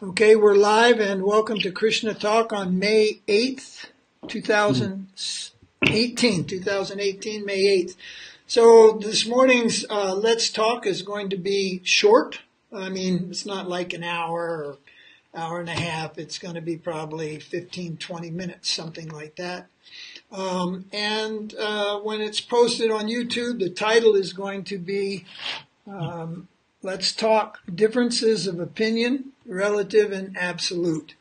Okay, we're live and welcome to Krishna Talk on May 8th, 2018, May 8th. So this morning's Let's Talk is going to be short. I mean, it's not like an hour or hour and a half. It's going to be probably 15, 20 minutes, something like that. And when it's posted on YouTube, the title is going to be Let's Talk Differences of Opinion, Relative and Absolute.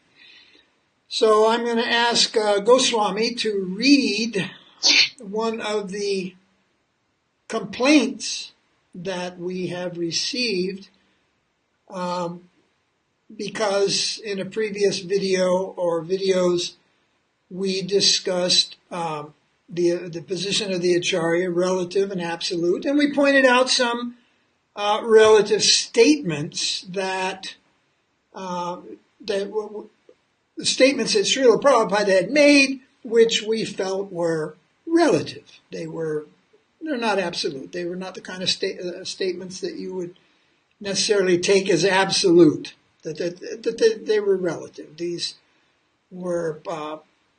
So I'm going to ask Goswami to read one of the complaints that we have received because in a previous video or videos we discussed the position of the Acharya, relative and absolute, and we pointed out some relative statements that statements that Srila Prabhupada had made, which we felt were relative. They're not absolute. They were not the kind of statements that you would necessarily take as absolute. That they were relative. These were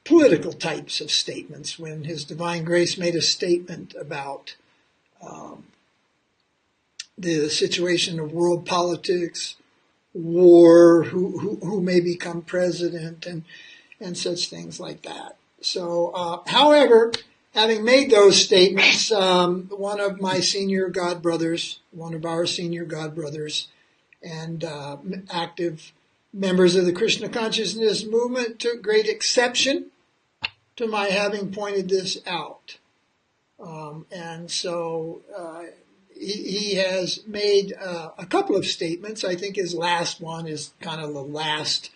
political types of statements. When His Divine Grace made a statement about the situation of world politics, war, who may become president, and such things like that. So, however, having made those statements, one of our senior god brothers, and active members of the Krishna Consciousness movement took great exception to my having pointed this out. And so he has made a couple of statements. I think his last one is kind of the last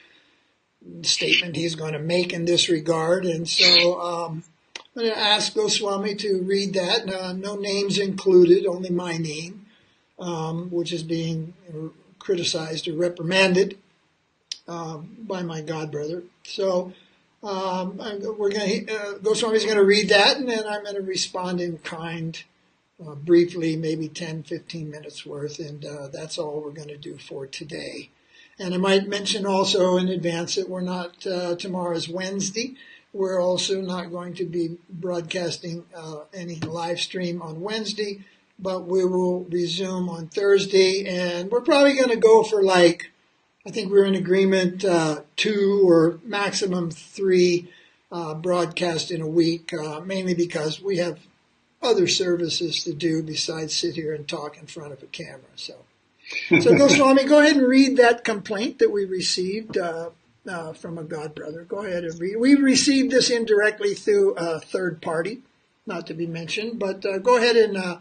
statement he's going to make in this regard. And so I'm going to ask Goswami to read that. No names included, only my name, which is being criticized or reprimanded by my godbrother. So Goswami's going to read that, and then I'm going to respond in kind, briefly, maybe 10, 15 minutes worth, and that's all we're going to do for today. And I might mention also in advance that we're not, tomorrow's Wednesday. We're also not going to be broadcasting any live stream on Wednesday, but we will resume on Thursday, and we're probably going to go for I think we're in agreement, 2 or maximum 3 broadcasts in a week, mainly because we have other services to do besides sit here and talk in front of a camera. So Goswami, go ahead and read that complaint that we received from a godbrother. Go ahead and read. We received this indirectly through a third party, not to be mentioned, but go ahead and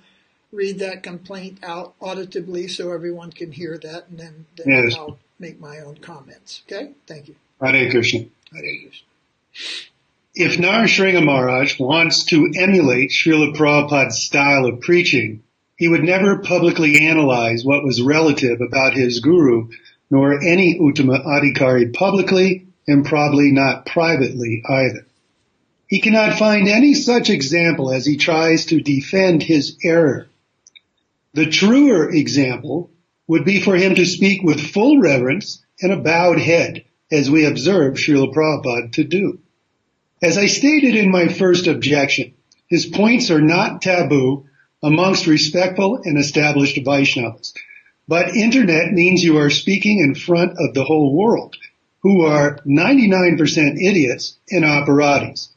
read that complaint out auditively so everyone can hear that, and then yes. I'll make my own comments. Okay? Thank you. Hare Krishna. Hare Krishna. If Narasingha Maharaj wants to emulate Srila Prabhupada's style of preaching, he would never publicly analyze what was relative about his guru, nor any Uttama Adhikari publicly, and probably not privately either. He cannot find any such example as he tries to defend his error. The truer example would be for him to speak with full reverence and a bowed head, as we observe Srila Prabhupada to do. As I stated in my first objection, his points are not taboo amongst respectful and established Vaishnavas. But internet means you are speaking in front of the whole world, who are 99% idiots and operatis.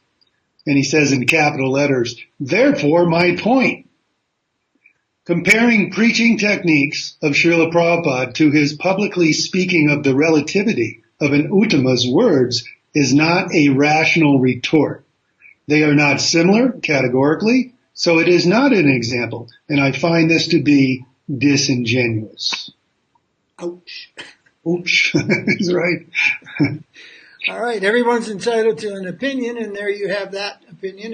And he says in capital letters, therefore my point. Comparing preaching techniques of Srila Prabhupada to his publicly speaking of the relativity of an Uttama's words is not a rational retort. They are not similar categorically, so it is not an example, and I find this to be disingenuous. Ouch. Ouch. He's right. All right, everyone's entitled to an opinion, and there you have that opinion.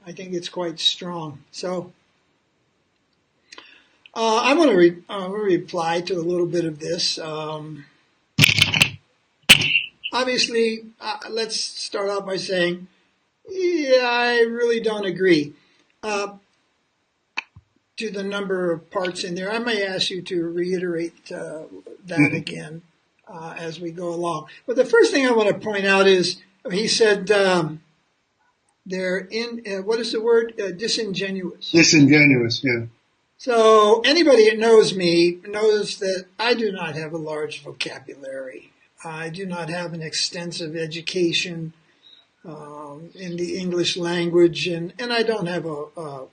I think it's quite strong. So I want to reply to a little bit of this. Obviously, let's start off by saying, yeah, I really don't agree. to the number of parts in there. I may ask you to reiterate that again. as we go along. But the first thing I want to point out is he said they're what is the word? Disingenuous. Disingenuous, yeah. So anybody that knows me knows that I do not have a large vocabulary. I do not have an extensive education in the English language, and I don't have a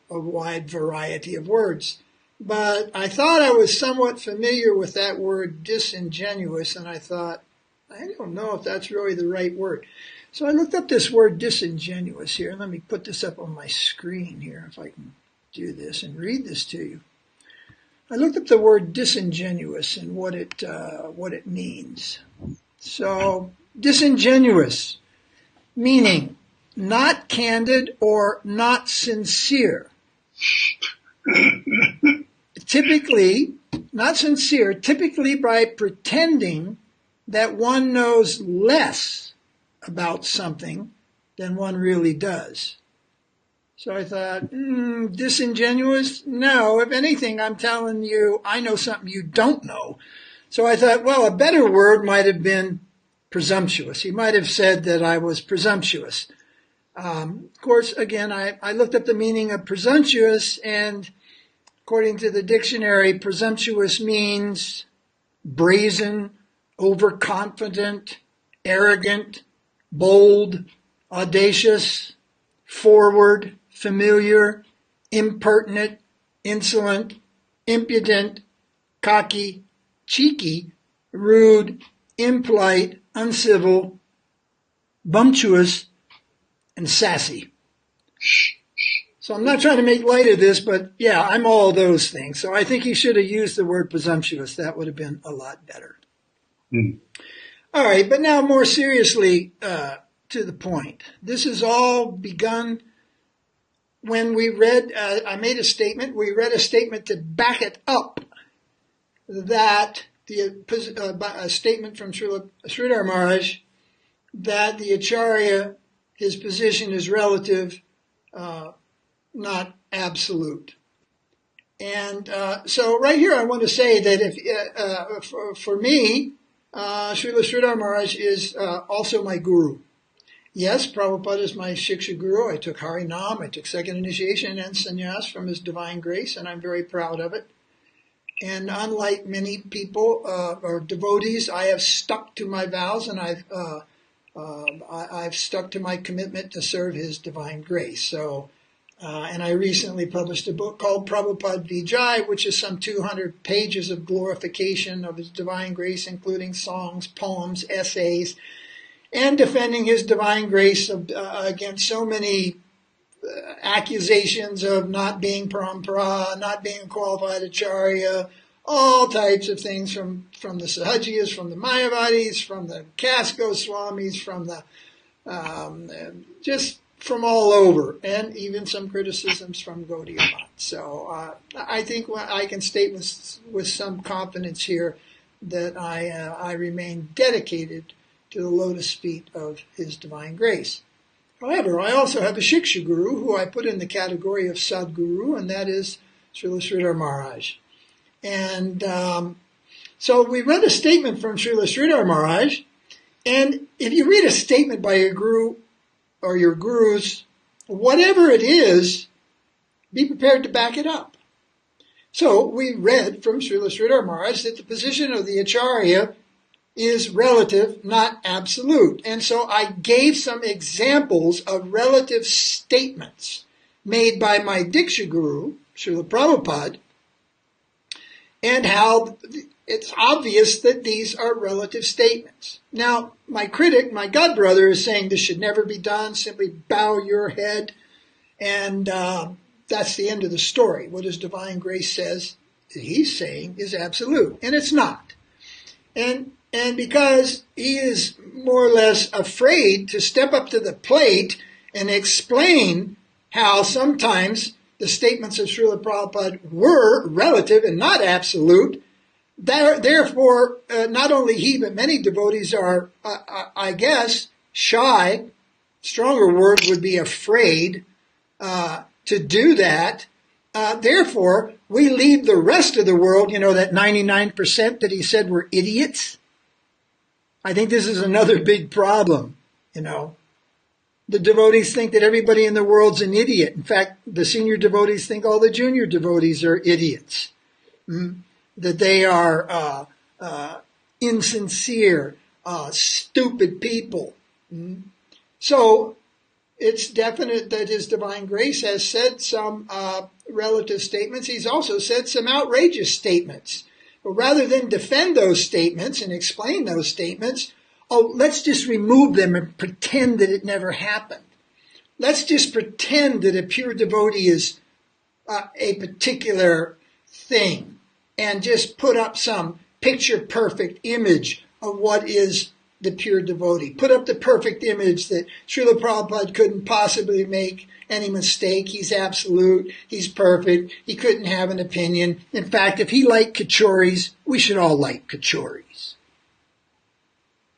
wide variety of words. But I thought I was somewhat familiar with that word disingenuous, and I thought, I don't know if that's really the right word. So I looked up this word disingenuous here. Let me put this up on my screen here if I can do this and read this to you. I looked up the word disingenuous and what it means. So disingenuous, meaning not candid or not sincere. Typically, not sincere, typically by pretending that one knows less about something than one really does. So I thought, disingenuous? No, if anything, I'm telling you, I know something you don't know. So I thought, well, a better word might have been presumptuous. He might have said that I was presumptuous. Of course, again, I looked up the meaning of presumptuous, and according to the dictionary, presumptuous means brazen, overconfident, arrogant, bold, audacious, forward, familiar, impertinent, insolent, impudent, cocky, cheeky, rude, impolite, uncivil, bumptious, and sassy. So I'm not trying to make light of this, but yeah, I'm all those things. So I think he should have used the word presumptuous. That would have been a lot better. All right, but now more seriously to the point. This has all begun when we read, I made a statement, we read a statement to back it up, that a statement from Sridhara Maharaj, that the Acharya, his position is relative, not absolute. And so right here I want to say that if for me, Sridhara Maharaj is also my guru. Yes, Prabhupada is my Shiksha Guru. I took Harinam, I took second initiation and sannyas from His divine grace, and I'm very proud of it. And unlike many people or devotees, I have stuck to my vows, and I've stuck to my commitment to serve His divine grace. So, and I recently published a book called Prabhupada Vijay, which is some 200 pages of glorification of His divine grace, including songs, poems, essays, and defending His divine grace against so many accusations of not being parampara, not being a qualified acharya, all types of things from the Sahajiyas, from the Mayavadis, from the caste Goswamis, from the just from all over, and even some criticisms from Gaudiya Vaiṣṇava. So I think I can state with some confidence here that I remain dedicated to the lotus feet of His divine grace. However, I also have a Shiksha Guru who I put in the category of Sadguru, and that is Srila Sridhar Maharaj. And so we read a statement from Srila Sridhar Maharaj, and if you read a statement by your guru or your gurus, whatever it is, be prepared to back it up. So we read from Srila Sridhar Maharaj that the position of the Acharya is relative, not absolute. And so I gave some examples of relative statements made by my Diksha Guru, Srila Prabhupada, and how it's obvious that these are relative statements. Now, my critic, my godbrother, is saying this should never be done, simply bow your head, and that's the end of the story. What His divine grace says, he's saying, is absolute, and it's not. And because he is more or less afraid to step up to the plate and explain how sometimes the statements of Srila Prabhupada were relative and not absolute, therefore, not only he, but many devotees are, I guess, shy, stronger word would be afraid, to do that. Therefore, we leave the rest of the world, that 99% that he said were idiots. I think this is another big problem, The devotees think that everybody in the world's an idiot. In fact, the senior devotees think all the junior devotees are idiots. That they are insincere, stupid people. So it's definite that His Divine Grace has said some relative statements. He's also said some outrageous statements. But rather than defend those statements and explain those statements, let's just remove them and pretend that it never happened. Let's just pretend that a pure devotee is a particular thing and just put up some picture-perfect image of what is the pure devotee. Put up the perfect image that Srila Prabhupada couldn't possibly make any mistake. He's absolute. He's perfect. He couldn't have an opinion. In fact, if he liked kachoris, we should all like kachoris.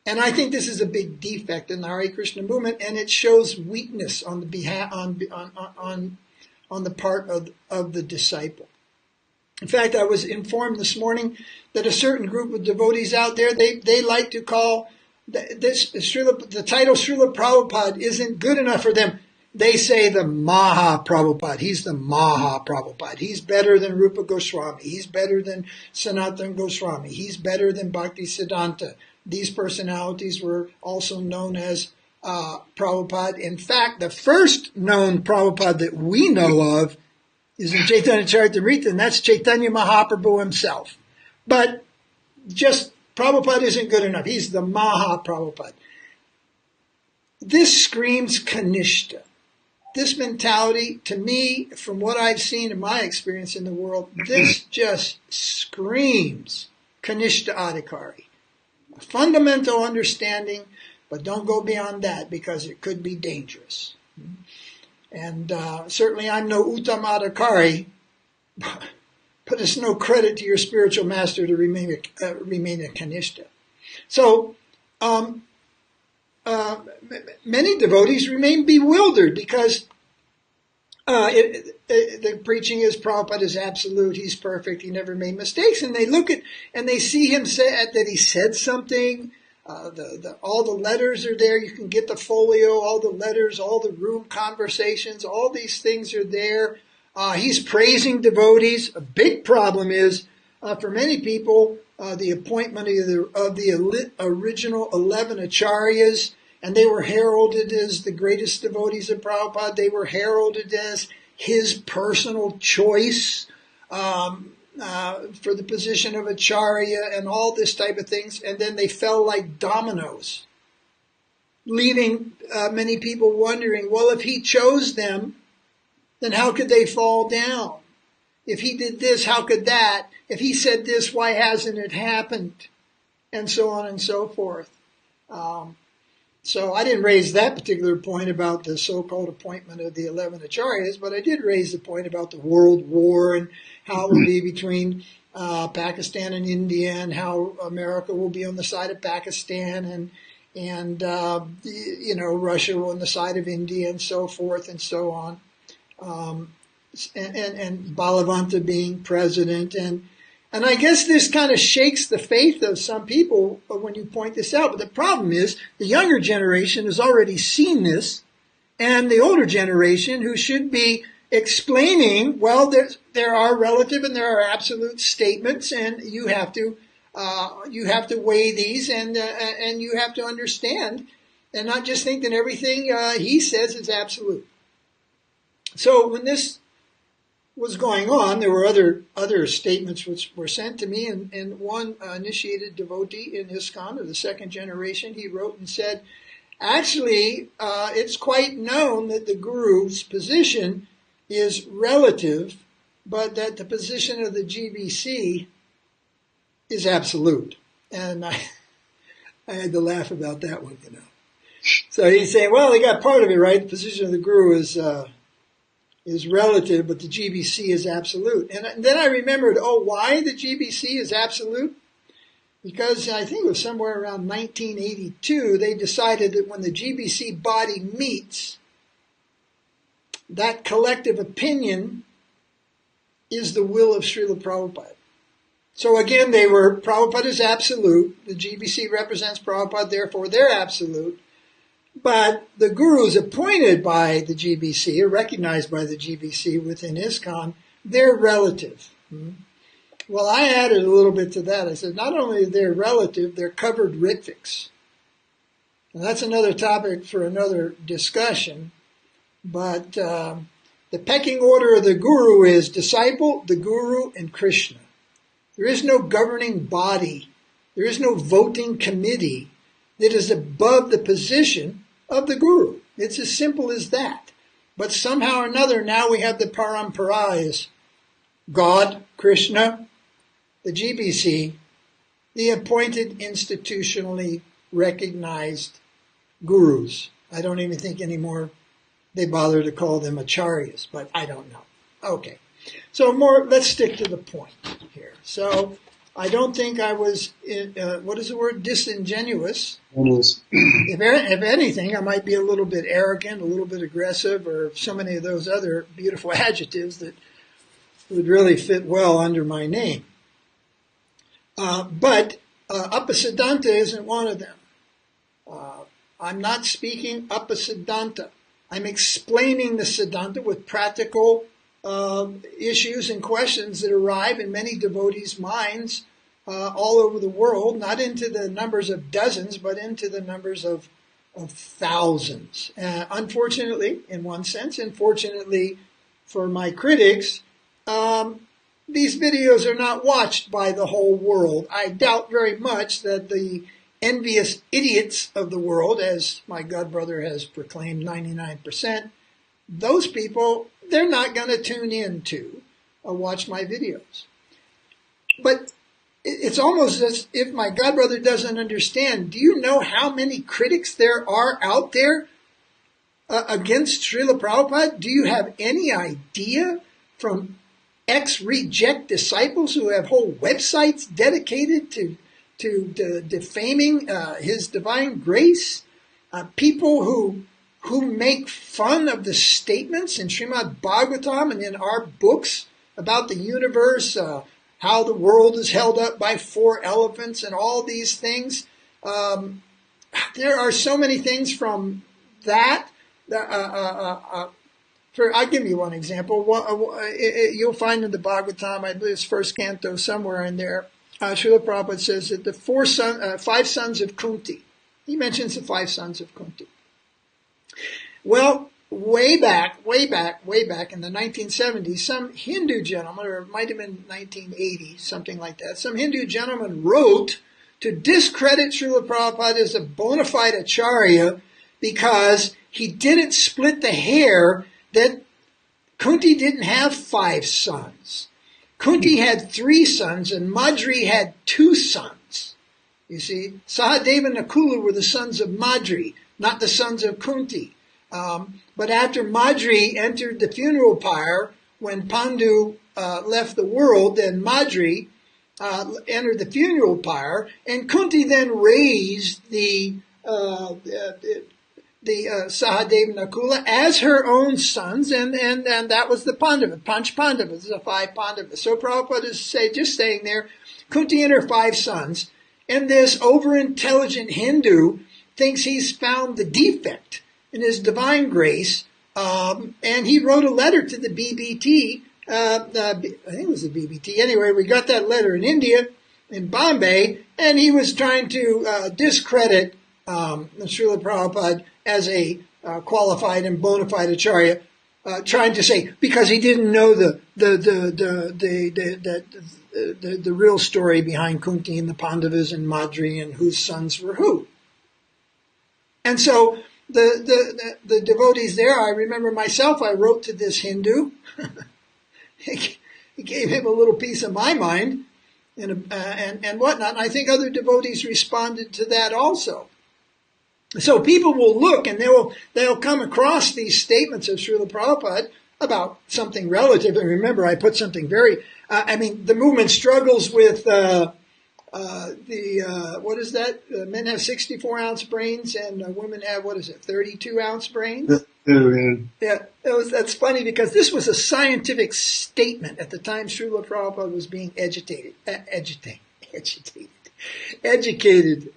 And I think this is a big defect in the Hare Krishna movement, and it shows weakness on the part of the disciple. In fact, I was informed this morning that a certain group of devotees out there, they like to call the title Srila Prabhupada isn't good enough for them. They say the Maha Prabhupada. He's the Maha Prabhupada. He's better than Rupa Goswami. He's better than Sanatana Goswami. He's better than Bhakti-siddhanta. These personalities were also known as Prabhupada. In fact, the first known Prabhupada that we know of is in Chaitanya Charitamrita, and that's Chaitanya Mahaprabhu himself. But just Prabhupada isn't good enough. He's the Maha Prabhupada. This screams Kanishta. This mentality, to me, from what I've seen in my experience in the world, this just screams Kanishta Adhikari. A fundamental understanding, but don't go beyond that because it could be dangerous. And certainly I'm no Uttam Adhikari, but it's no credit to your spiritual master to remain a Kanishta. So many devotees remain bewildered because the preaching is Prabhupada is absolute, he's perfect, he never made mistakes, and they look at and they see him say that he said something. All the letters are there. You can get the folio, all the letters, all the room conversations, all these things are there. He's praising devotees. A big problem is for many people the appointment of the original 11 acharyas, and they were heralded as the greatest devotees of Prabhupada. They were heralded as his personal choice for the position of acharya and all this type of things, and then they fell like dominoes, leaving many people wondering, well, if he chose them, then how could they fall down? If he did this, how could that? If he said this, why hasn't it happened? And so on and so forth. So I didn't raise that particular point about the so-called appointment of the 11 acharyas, but I did raise the point about the world war and how it will be between Pakistan and India, and how America will be on the side of Pakistan, and Russia on the side of India, and so forth and so on. And Balavanta being president, and I guess this kind of shakes the faith of some people when you point this out. But the problem is the younger generation has already seen this, and the older generation, who should be explaining, well, there are relative and there are absolute statements, and you have to weigh these, and you have to understand, and not just think that everything he says is absolute. So when this was going on, there were other statements which were sent to me, and one initiated devotee in ISKCON of the second generation, he wrote and said, actually, it's quite known that the Guru's position is relative, but that the position of the GBC is absolute. And I had to laugh about that one, So he's saying, well, they got part of it right. The position of the Guru is relative, but the GBC is absolute. And then I remembered, why the GBC is absolute? Because I think it was somewhere around 1982, they decided that when the GBC body meets, that collective opinion is the will of Srila Prabhupada. So again, Prabhupada is absolute. The GBC represents Prabhupada, therefore they're absolute. But the gurus appointed by the GBC, or recognized by the GBC within ISKCON, they're relative. Well, I added a little bit to that. I said, not only are they relative, they're covered Ritviks. And that's another topic for another discussion. But the pecking order of the guru is disciple, the guru, and Krishna. There is no governing body. There is no voting committee that is above the position of the guru. It's as simple as that. But somehow or another, now we have the parampara is God, Krishna, the GBC, the appointed institutionally recognized gurus. I don't even think anymore they bother to call them acharyas, but I don't know. Okay. So let's stick to the point here. So I don't think I was, what is the word, disingenuous. If anything, I might be a little bit arrogant, a little bit aggressive, or so many of those other beautiful adjectives that would really fit well under my name. But Apasiddhanta isn't one of them. I'm not speaking Apasiddhanta. I'm explaining the Siddhanta with practical issues and questions that arrive in many devotees' minds all over the world, not into the numbers of dozens, but into the numbers of thousands. Unfortunately, in one sense, and fortunately for my critics, these videos are not watched by the whole world. I doubt very much that the envious idiots of the world, as my godbrother has proclaimed 99%, those people, they're not going to tune in to or watch my videos. But it's almost as if my godbrother doesn't understand. Do you know how many critics there are out there against Srila Prabhupada? Do you have any idea, from ex-reject disciples who have whole websites dedicated to defaming his divine grace? People who make fun of the statements in Srimad Bhagavatam and in our books about the universe, how the world is held up by 4 elephants and all these things. There are so many things from that. I'll give you one example. You'll find in the Bhagavatam, I believe it's first canto, somewhere in there, Srila Prabhupada says that the 5 sons of Kunti. He mentions the 5 sons of Kunti. Well, way back in the 1970s, some Hindu gentleman, or it might have been 1980, something like that, some Hindu gentleman wrote to discredit Srila Prabhupada as a bona fide acharya because he didn't split the hair that Kunti didn't have 5 sons. Kunti had 3 sons and Madri had 2 sons. You see, Sahadeva and Nakula were the sons of Madri, not the sons of Kunti. But after Madri entered the funeral pyre, when Pandu left the world, then Madri entered the funeral pyre, and Kunti then raised the Sahadeva Nakula as her own sons, and that was the Pandava, Panch Pandavas, the 5 Pandavas. So Prabhupada is just saying there, Kunti and her 5 sons, and this over-intelligent Hindu thinks he's found the defect in his divine grace, and he wrote a letter to the BBT, I think it was the BBT. Anyway, we got that letter in India, in Bombay, and he was trying to discredit Srila Prabhupada as a qualified and bona fide acharya, trying to say because he didn't know the real story behind Kunti and the Pandavas and Madri and whose sons were who. And so the devotees there, I remember myself, I wrote to this Hindu. He gave him a little piece of my mind and whatnot. And I think other devotees responded to that also. So people will look and they'll come across these statements of Srila Prabhupada about something relative. And remember, I put something very, the movement struggles with what is that? Men have 64-ounce brains and women have, 32-ounce brains? Yeah, that's funny because this was a scientific statement at the time Srila Prabhupada was being educated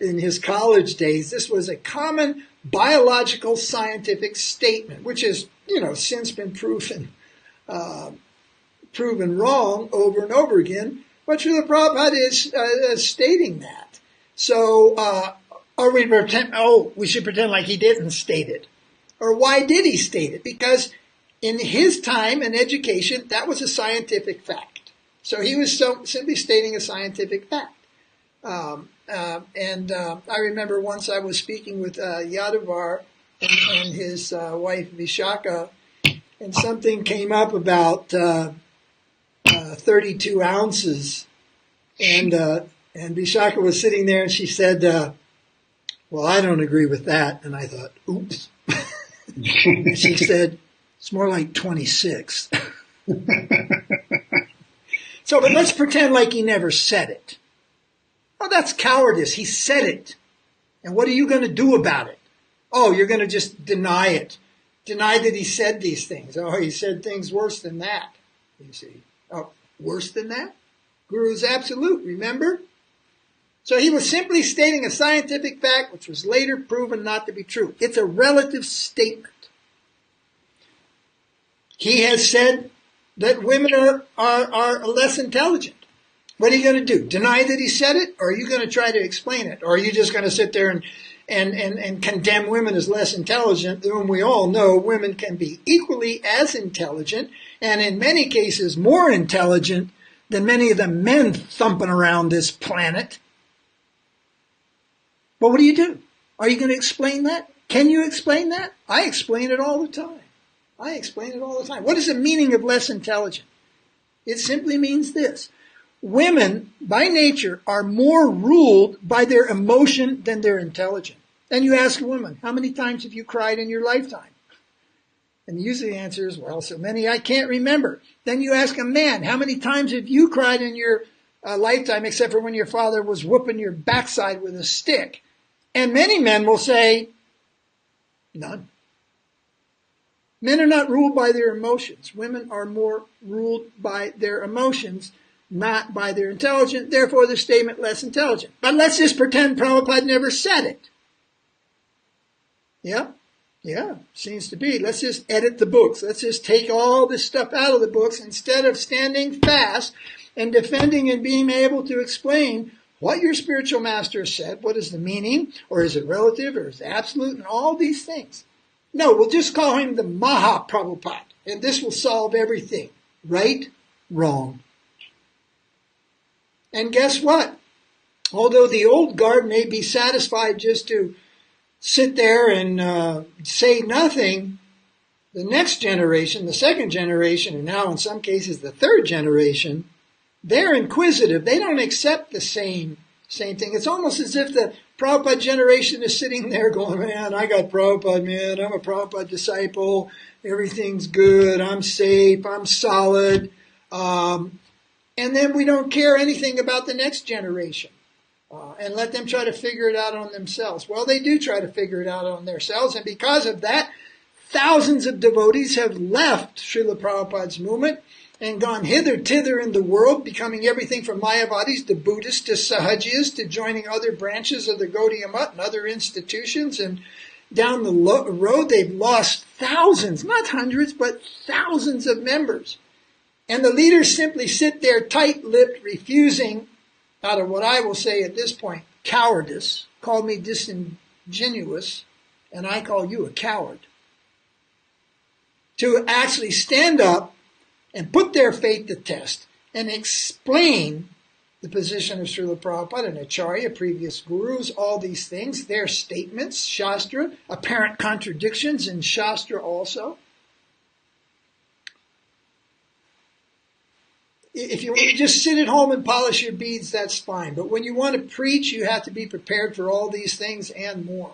in his college days. This was a common biological scientific statement, which has, since been proven wrong over and over again. But Srila Prabhupada is stating that. So, or we should pretend like he didn't state it. Or why did he state it? Because in his time and education, that was a scientific fact. So he was simply stating a scientific fact. I remember once I was speaking with Yadavar and his wife Vishaka, and something came up about 32 ounces. And Vishaka was sitting there and she said, well, I don't agree with that. And I thought, oops. She said, it's more like 26. So, but let's pretend like he never said it. Oh, that's cowardice. He said it. And what are you going to do about it? Oh, you're going to just deny it. Deny that he said these things. Oh, he said things worse than that. You see. Oh, worse than that? Guru's absolute, remember? So he was simply stating a scientific fact which was later proven not to be true. It's a relative statement. He has said that women are less intelligent. What are you going to do? Deny that he said it? Or are you going to try to explain it? Or are you just going to sit there and condemn women as less intelligent, whom we all know women can be equally as intelligent, and in many cases more intelligent than many of the men thumping around this planet? But what do you do? Are you going to explain that? Can you explain that? I explain it all the time. What is the meaning of less intelligent? It simply means this. Women, by nature, are more ruled by their emotion than their intelligence. And you ask a woman, how many times have you cried in your lifetime? And usually the answer is, well, so many I can't remember. Then you ask a man, how many times have you cried in your lifetime, except for when your father was whooping your backside with a stick? And many men will say, none. Men are not ruled by their emotions. Women are more ruled by their emotions, not by their intelligence. Therefore, the statement less intelligent. But let's just pretend Prabhupada never said it. Yeah, seems to be. Let's just edit the books. Let's just take all this stuff out of the books instead of standing fast and defending and being able to explain what your spiritual master said. What is the meaning? Or is it relative? Or is it absolute? And all these things. No, we'll just call him the Maha Prabhupada. And this will solve everything. Right? Wrong. And guess what? Although the old guard may be satisfied just to sit there and say nothing, the next generation, the second generation, and now in some cases the third generation, they're inquisitive. They don't accept the same thing. It's almost as if the Prabhupada generation is sitting there going, man, I got Prabhupada, man. I'm a Prabhupada disciple. Everything's good. I'm safe. I'm solid. And then we don't care anything about the next generation and let them try to figure it out on themselves. Well, they do try to figure it out on themselves. And because of that, thousands of devotees have left Srila Prabhupada's movement and gone hither-thither in the world, becoming everything from Mayavadis to Buddhists to Sahajiyas to joining other branches of the Gaudiya Math and other institutions. And down the road, they've lost thousands, not hundreds, but thousands of members. And the leaders simply sit there tight-lipped, refusing, out of what I will say at this point, cowardice, call me disingenuous, and I call you a coward, to actually stand up and put their faith to test and explain the position of Srila Prabhupada and Acharya, previous gurus, all these things, their statements, Shastra, apparent contradictions in Shastra also. If you want to just sit at home and polish your beads, that's fine. But when you want to preach, you have to be prepared for all these things and more.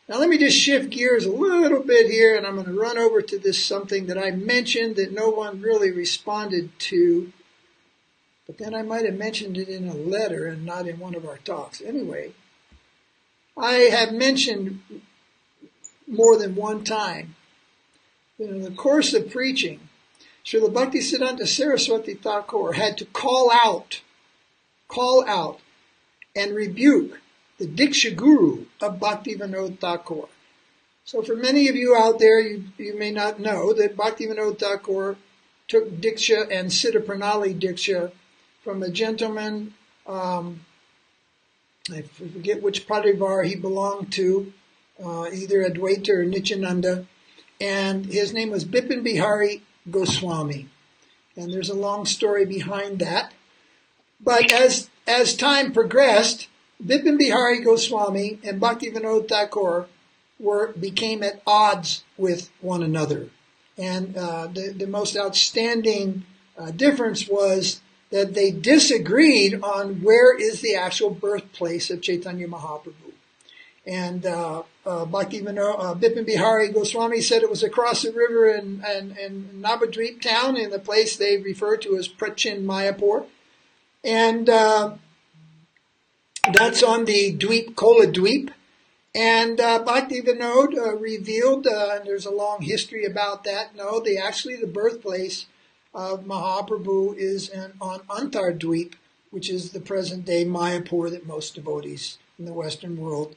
Now let me just shift gears a little bit here, and I'm going to run over to this something that I mentioned that no one really responded to. But then I might have mentioned it in a letter and not in one of our talks. Anyway, I have mentioned more than one time in the course of preaching, Srila Bhaktisiddhanta Saraswati Thakur had to call out, and rebuke the Diksha Guru of Bhaktivinoda Thakura. So for many of you out there, you may not know that Bhaktivinoda Thakura took Diksha and Siddha Pranali Diksha from a gentleman, I forget which Parivar he belonged to, either Advaita or Nityananda, and his name was Bipin Bihari Goswami. And there's a long story behind that. But as time progressed, Bipin Bihari Goswami and Bhaktivinoda Thakura became at odds with one another. And the most outstanding difference was that they disagreed on where is the actual birthplace of Chaitanya Mahaprabhu. And Bipin Bihari Goswami said it was across the river in Navadvip town, in the place they refer to as Prachin Mayapur. And that's on the Dweep, Kola Dweep. And Bhaktivinoda revealed, and there's a long history about that, the birthplace of Mahaprabhu is on Antar Dweep, which is the present-day Mayapur that most devotees in the Western world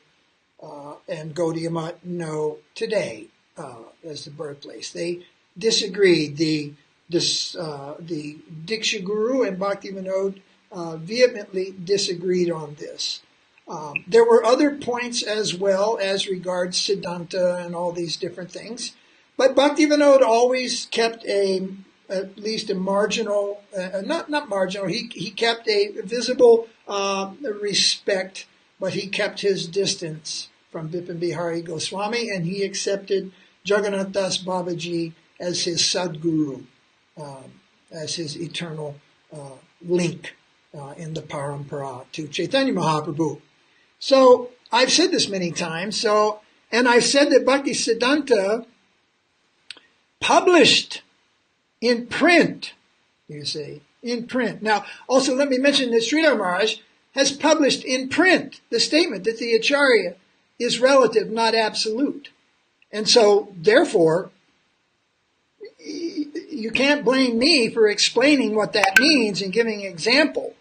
and Gaudiya know today as the birthplace. They disagreed. The Diksha Guru and Bhaktivinoda vehemently disagreed on this. There were other points as well as regards Siddhanta and all these different things, but Bhaktivinoda always kept at least a marginal, not marginal, he kept a visible respect, but he kept his distance from Bipin Bihari Goswami, and he accepted Jagannath Das Babaji as his Sadguru, as his eternal link in the parampara to Chaitanya Mahaprabhu. So I've said this many times. And I've said that Bhaktisiddhanta published in print, in print. Now, also let me mention that Sridhara Maharaj has published in print the statement that the Acharya is relative, not absolute. And so, therefore, you can't blame me for explaining what that means and giving an example.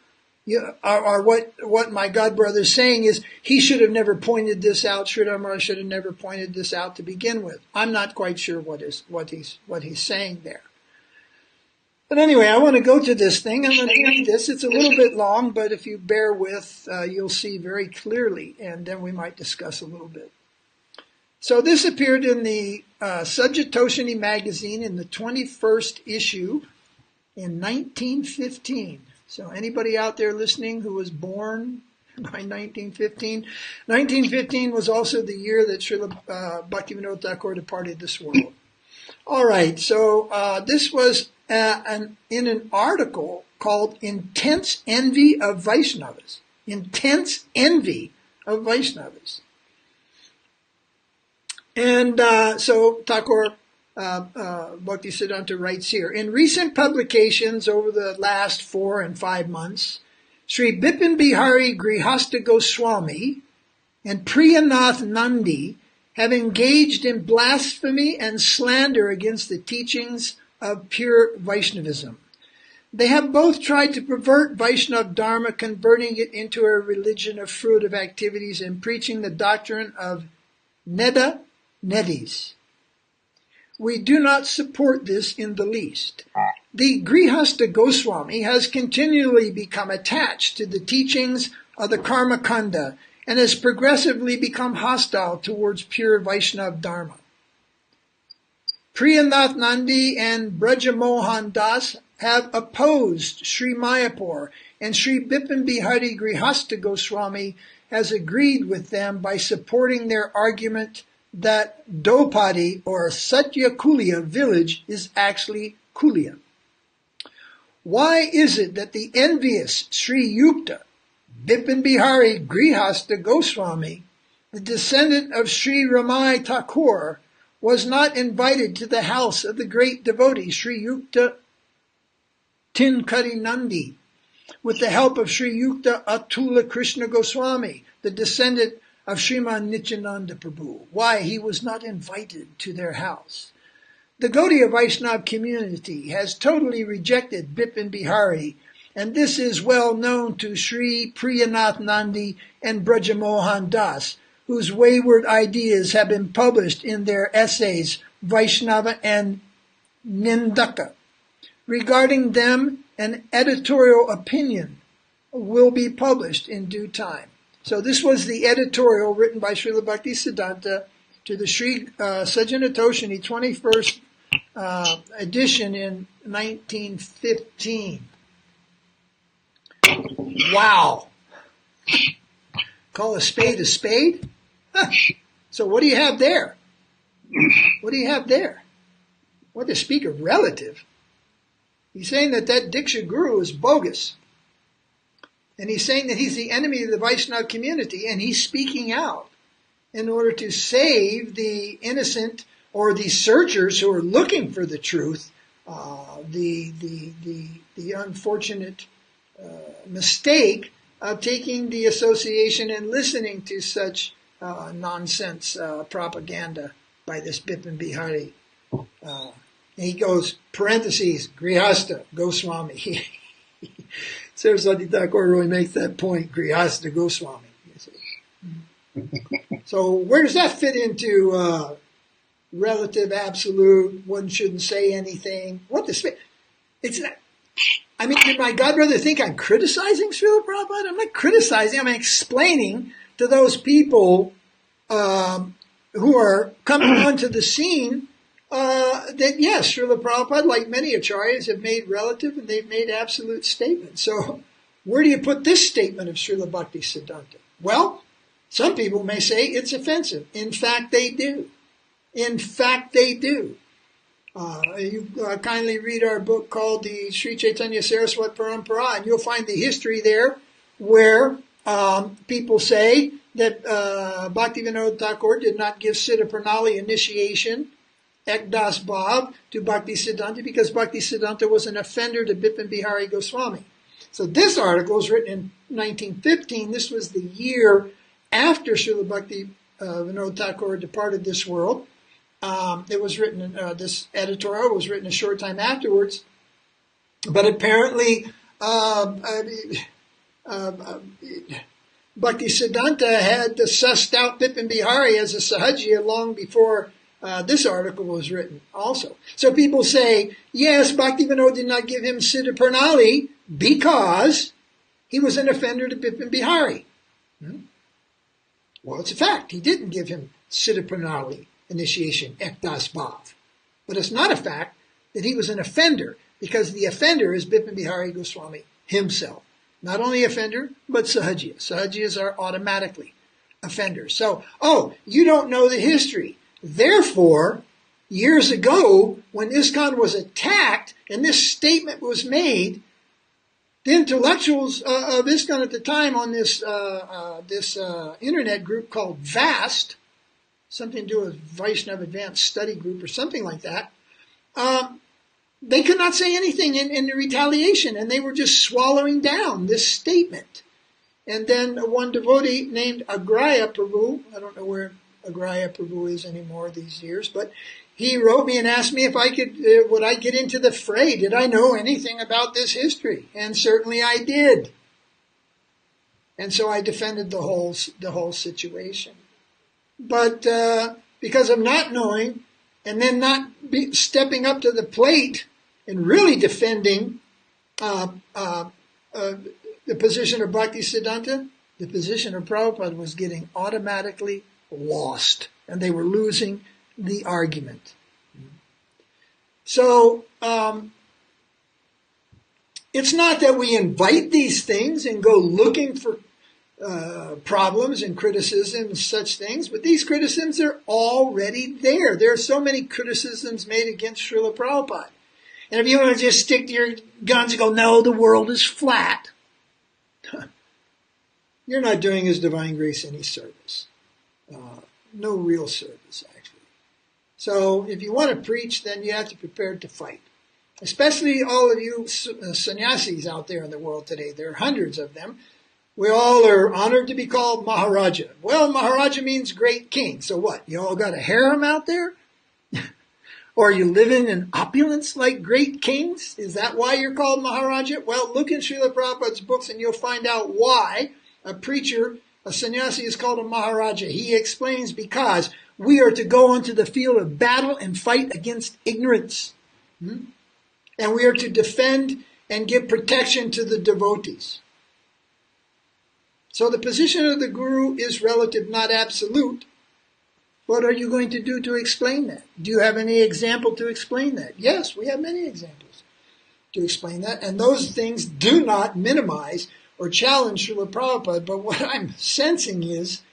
What my god brother is saying is he should have never pointed this out. Sridhara Maharaj should have never pointed this out to begin with. I'm not quite sure what he's saying there. But anyway, I want to go to this thing. I'm going to read this. It's a little bit long, but if you bear with, you'll see very clearly, and then we might discuss a little bit. So this appeared in the Sajjatoshini magazine in the 21st issue in 1915. So anybody out there listening who was born by 1915? 1915 was also the year that Srila Bhaktivinoda Thakur departed this world. All right, so this was in an article called Intense Envy of Vaishnavas. Intense Envy of Vaishnavas. And so Thakur Bhaktisiddhanta writes here, in recent publications over the last 4 and 5 months, Sri Bipin Bihari Grihastha Goswami and Priyanath Nandi have engaged in blasphemy and slander against the teachings of pure Vaishnavism. They have both tried to pervert Vaishnava Dharma, converting it into a religion of fruitive activities and preaching the doctrine of Neda Nedis. We do not support this in the least. The Grihastha Goswami has continually become attached to the teachings of the Karma Kanda and has progressively become hostile towards pure Vaishnava Dharma. Priyanath Nandi and Brajamohan Das have opposed Sri Mayapur, and Sri Bipin Bihari Grihastha Goswami has agreed with them by supporting their argument that Dopadi or Satya Kulia village is actually Kulia. Why is it that the envious Sri Yukta, Bipin Bihari Grihastha Goswami, the descendant of Sri Ramai Thakur, was not invited to the house of the great devotee Sri Yukta Tinkari Nandi with the help of Sri Yukta Atula Krishna Goswami, the descendant of Sriman Nityananda Prabhu? Why he was not invited to their house? The Gaudiya Vaiṣṇava community has totally rejected Bipin Bihari, and this is well known to Sri Priyanath Nandi and Brajamohan Das, whose wayward ideas have been published in their essays Vaishnava and Nindaka. Regarding them, an editorial opinion will be published in due time. So this was the editorial written by Srila Bhakti-siddhanta to the Sri Sajjana Toshini 21st edition in 1915. Wow. Call a spade a spade? Huh. So what do you have there? What do you have there? What to speak of relative? He's saying that Diksha Guru is bogus. And he's saying that he's the enemy of the Vaishnava community, and he's speaking out in order to save the innocent or the searchers who are looking for the truth, the unfortunate mistake of taking the association and listening to such nonsense propaganda by this Bipin Bihari. He goes, parentheses, Grihasta, Goswami. Saraswati Thakur really makes that point, Grihasta Goswami. So where does that fit into relative, absolute, one shouldn't say anything? What the it's not, I mean, did my godbrother think I'm criticizing Srila Prabhupada? I'm not criticizing, I'm explaining to those people who are coming onto the scene that yes, Srila Prabhupada, like many acharyas, have made relative and they've made absolute statements. So where do you put this statement of Srila Bhakti-siddhanta? Well, some people may say it's offensive. In fact, they do. In fact, they do. You kindly read our book called the Sri Chaitanya Saraswat Parampara, and you'll find the history there where people say that Bhaktivinoda Thakura did not give Siddha Pranali initiation, Ekdas Bhav, to Bhakti-siddhanta because Bhakti-siddhanta was an offender to Bipin Bihari Goswami. So this article was written in 1915. This was the year after Srila Bhaktivinoda Thakura departed this world. It was written, this editorial was written a short time afterwards, but apparently Bhakti-siddhanta had sussed out Bipin Bihari as a Sahajiya long before this article was written also. So people say, yes, Bhaktivinoda did not give him Siddha Pranali because he was an offender to Bipin Bihari. Well, it's a fact. He didn't give him Siddha Pranali initiation, Ekdas Bhav. But it's not a fact that he was an offender, because the offender is Bipin Bihari Goswami himself. Not only offender, but Sahajiya. Sahajiyas are automatically offenders. So, you don't know the history. Therefore, years ago, when ISKCON was attacked and this statement was made, the intellectuals of ISKCON at the time on this internet group called VAST, something to do with Vaishnava Advanced Study Group or something like that, they could not say anything in retaliation, and they were just swallowing down this statement. And then one devotee named Agraya Prabhu, I don't know where Agraya Prabhu is anymore these years, but he wrote me and asked me if I could, would I get into the fray? Did I know anything about this history? And certainly I did. And so I defended the whole situation. But because of not knowing and then not stepping up to the plate and really defending the position of Bhakti-siddhanta, the position of Prabhupada was getting automatically lost, and they were losing the argument. So it's not that we invite these things and go looking for problems and criticisms and such things, but these criticisms are already there. There are so many criticisms made against Srila Prabhupada. And if you want to just stick to your guns and go, no, the world is flat, you're not doing His Divine Grace any service. No real service, actually. So if you want to preach, then you have to prepare to fight. Especially all of you sannyasis out there in the world today. There are hundreds of them. We all are honored to be called Maharaja. Well, Maharaja means great king. So what? You all got a harem out there? Or are you living in opulence like great kings? Is that why you're called Maharaja? Well, look in Srila Prabhupada's books and you'll find out why a preacher, a sannyasi, is called a Maharaja. He explains because we are to go onto the field of battle and fight against ignorance. And we are to defend and give protection to the devotees. So the position of the Guru is relative, not absolute. What are you going to do to explain that? Do you have any example to explain that? Yes, we have many examples to explain that. And those things do not minimize or challenge Srila Prabhupada. But what I'm sensing is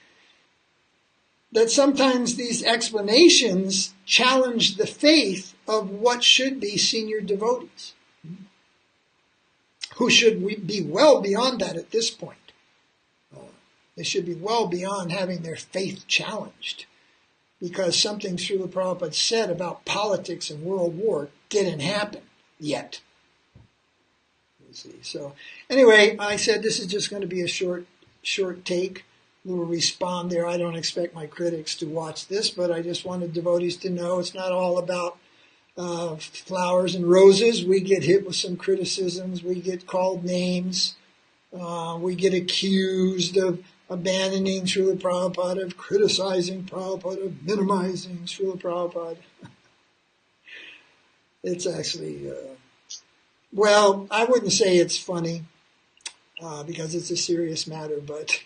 that sometimes these explanations challenge the faith of what should be senior devotees, who should be well beyond that at this point. They should be well beyond having their faith challenged, because something Srila Prabhupada said about politics and world war didn't happen yet. You see. So anyway, I said this is just going to be a short take. We'll respond there. I don't expect my critics to watch this, but I just wanted devotees to know it's not all about flowers and roses. We get hit with some criticisms. We get called names. We get accused of abandoning Srila Prabhupada, of criticizing Prabhupada, of minimizing Srila Prabhupada. It's actually, well, I wouldn't say it's funny because it's a serious matter, but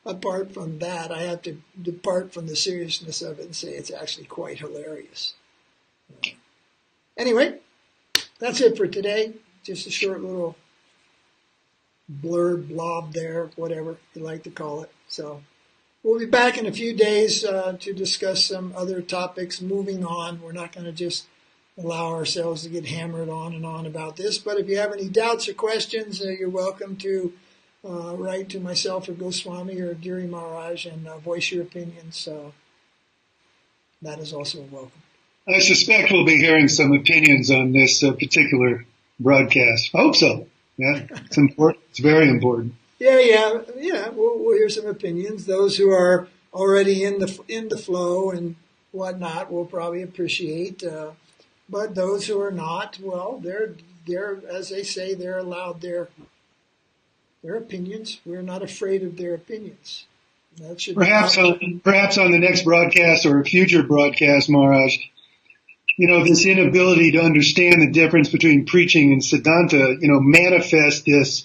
apart from that, I have to depart from the seriousness of it and say it's actually quite hilarious. Anyway, that's it for today. Just a short little blurb, blob there, whatever you like to call it. So we'll be back in a few days to discuss some other topics. Moving on, we're not going to just allow ourselves to get hammered on and on about this. But if you have any doubts or questions, you're welcome to write to myself or Goswami or Giri Maharaj and voice your opinions. That is also welcome. I suspect we'll be hearing some opinions on this particular broadcast. I hope so. Yeah, it's important. It's very important. Yeah. We'll hear some opinions. Those who are already in the flow and whatnot will probably appreciate. But those who are not, well, they're as they say, they're allowed their opinions. We're not afraid of their opinions. That should perhaps on the next broadcast or a future broadcast, Maharaj, this inability to understand the difference between preaching and Siddhanta, manifest this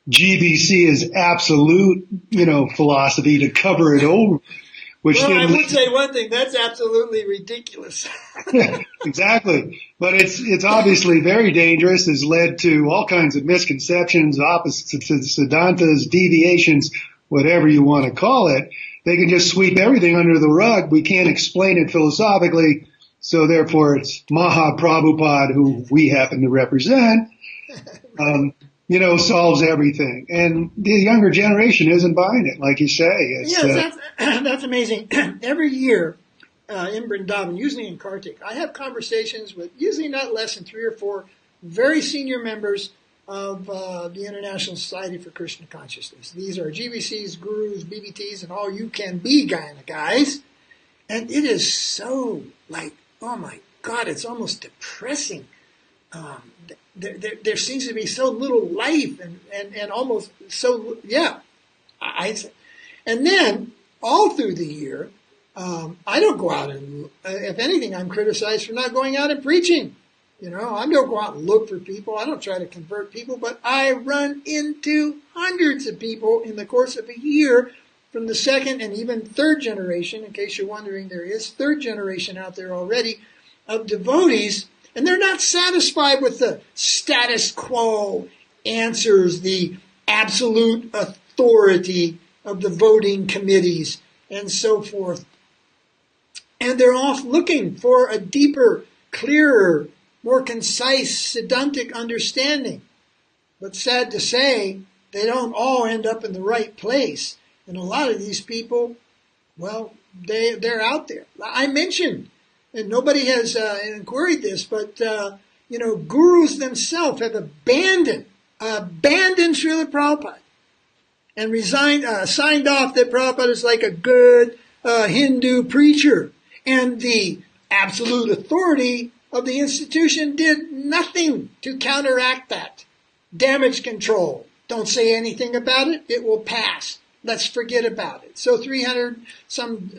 GBC as absolute, philosophy to cover it over. I would say one thing, that's absolutely ridiculous. Yeah, exactly. But it's obviously very dangerous, has led to all kinds of misconceptions, opposites to Siddhantas, deviations, whatever you want to call it. They can just sweep everything under the rug. We can't explain it philosophically. So therefore it's Mahaprabhupada, who we happen to represent, solves everything. And the younger generation isn't buying it, like you say. That's amazing. Every year in Vrindavan, usually in Kartik, I have conversations with usually not less than 3 or 4 very senior members of the International Society for Krishna Consciousness. These are GBCs, gurus, BBTs, and all you can be kind of guys. And it is so oh my God, it's almost depressing. There seems to be so little life and almost so, yeah. And then all through the year, I don't go out and, if anything, I'm criticized for not going out and preaching. I don't go out and look for people. I don't try to convert people, but I run into hundreds of people in the course of a year from the second and even third generation. In case you're wondering, there is third generation out there already of devotees, and they're not satisfied with the status quo answers, the absolute authority of the voting committees and so forth. And they're off looking for a deeper, clearer, more concise, Siddhantic understanding. But sad to say, they don't all end up in the right place. And a lot of these people, well, they're out there. I mentioned, and nobody has queried this, but, gurus themselves have abandoned Srila Prabhupada and signed off that Prabhupada is like a good Hindu preacher. And the absolute authority of the institution did nothing to counteract that. Damage control. Don't say anything about it. It will pass. Let's forget about it. So 300 some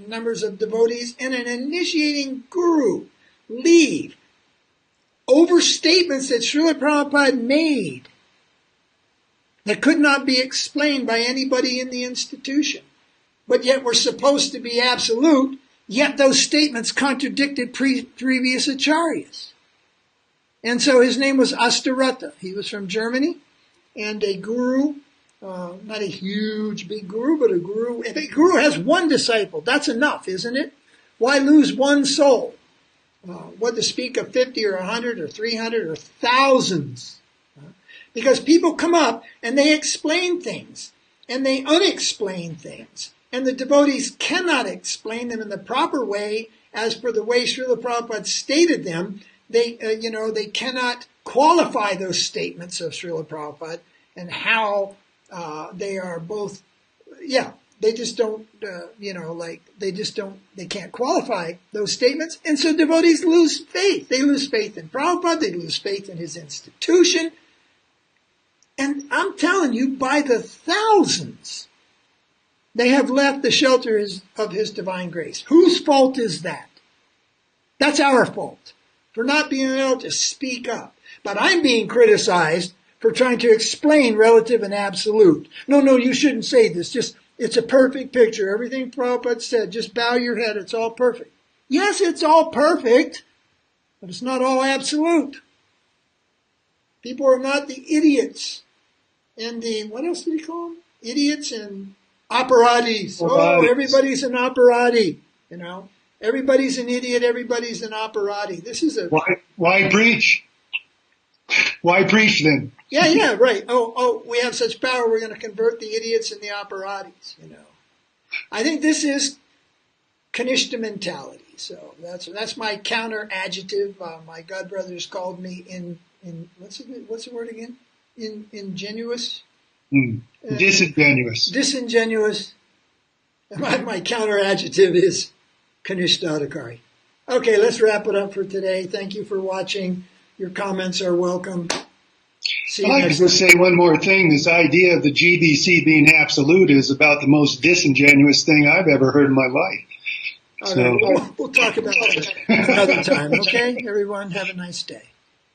numbers of devotees and an initiating guru leave over statements that Srila Prabhupada made that could not be explained by anybody in the institution. But yet were supposed to be absolute, yet those statements contradicted previous acharyas. And so his name was Astarata. He was from Germany, and a guru, not a huge big guru, but a guru. If a guru has one disciple, that's enough, isn't it? Why lose one soul? What to speak of 50 or 100 or 300 or thousands? Because people come up and they explain things and they unexplain things. And the devotees cannot explain them in the proper way as per the way Srila Prabhupada stated them. They cannot qualify those statements of Srila Prabhupada and how they are both, they just don't, they can't qualify those statements. And so devotees lose faith. They lose faith in Prabhupada. They lose faith in his institution. And I'm telling you, by the thousands, they have left the shelter of his divine grace. Whose fault is that? That's our fault for not being able to speak up. But I'm being criticized for trying to explain relative and absolute. No, you shouldn't say this. It's a perfect picture. Everything Prabhupada said, just bow your head. It's all perfect. Yes, it's all perfect, but it's not all absolute. People are not the idiots and what else did he call them? Idiots and operatis. Oh, everybody's an operati, Everybody's an idiot. Everybody's an operati. This is Why preach? Why preach then? Yeah, right. Oh, we have such power. We're going to convert the idiots and the operatis. I think this is Kanishta mentality. So that's my counter adjective. My godbrothers called me in what's the word again? Ingenuous. Disingenuous. Disingenuous. My counter adjective is Kanishta. Okay, let's wrap it up for today. Thank you for watching. Your comments are welcome. I'd like to just say one more thing. This idea of the GBC being absolute is about the most disingenuous thing I've ever heard in my life. All right, we'll talk about that another time, okay? Everyone, have a nice day.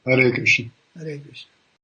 Hare Krishna. Hare Krishna.